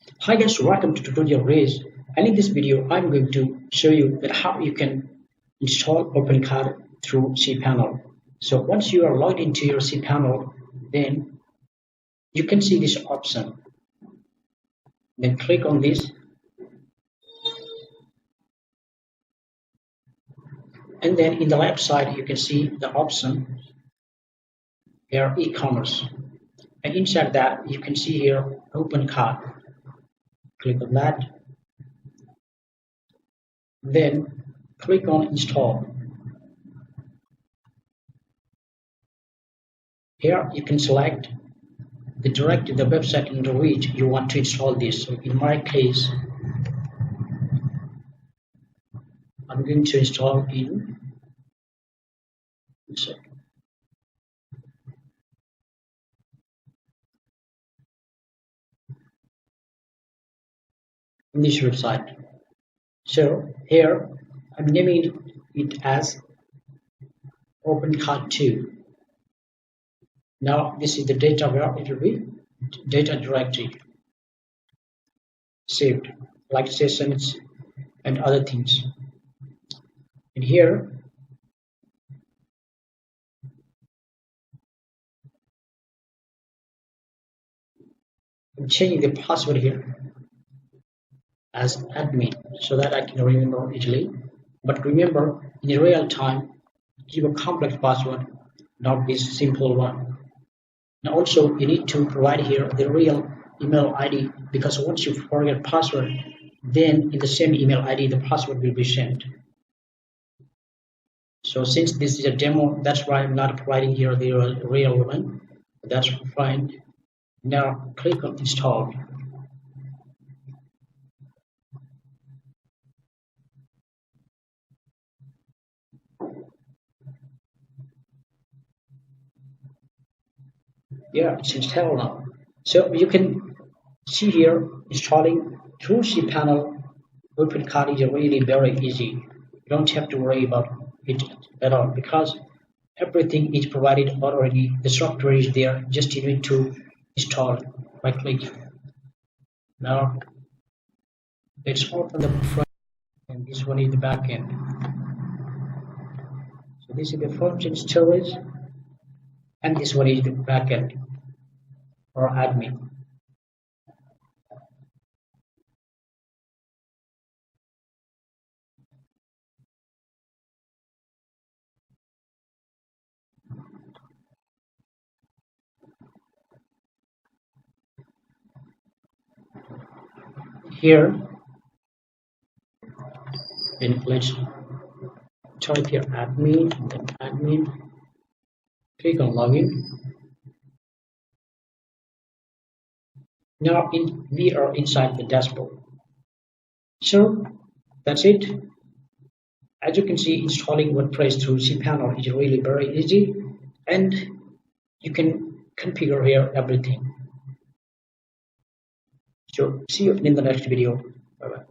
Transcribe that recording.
Hi guys, welcome to tutorial Race, and in this video I'm going to show you that how you can install OpenCart through Cpanel. So once you are logged into your Cpanel, then you can see this option. Then click on this, and then in the left side you can see the option here, e-commerce, and inside that you can see here OpenCart. Click on that, then click on install. Here you can select the website into which you want to install this. So in my case, I'm going to install in this website. So here I'm naming it as OpenCart 2. Now this is the data where it will be data directory saved, like sessions and other things. And here I'm changing the password here as admin so that I can remember easily. But remember, in real time, give a complex password, not this simple one. Now also you need to provide here the real email ID, because once you forget password, then in the same email ID the password will be sent. So since this is a demo, that's why I'm not providing here the real one. That's fine. Now click on install. Yeah, it's installed now. So you can see here installing through Cpanel OpenCart is really very easy. You don't have to worry about it at all because everything is provided already. The software is there, just you need to install by clicking. Now let's open the front, and this one is the back end. So this is the function storage, and this one is the back end or admin. Here, then let's type here admin, then admin, click on login. Now we are inside the dashboard. So that's it. As you can see, installing WordPress through Cpanel is really very easy, and you can configure here everything. So see you in the next video. Bye bye.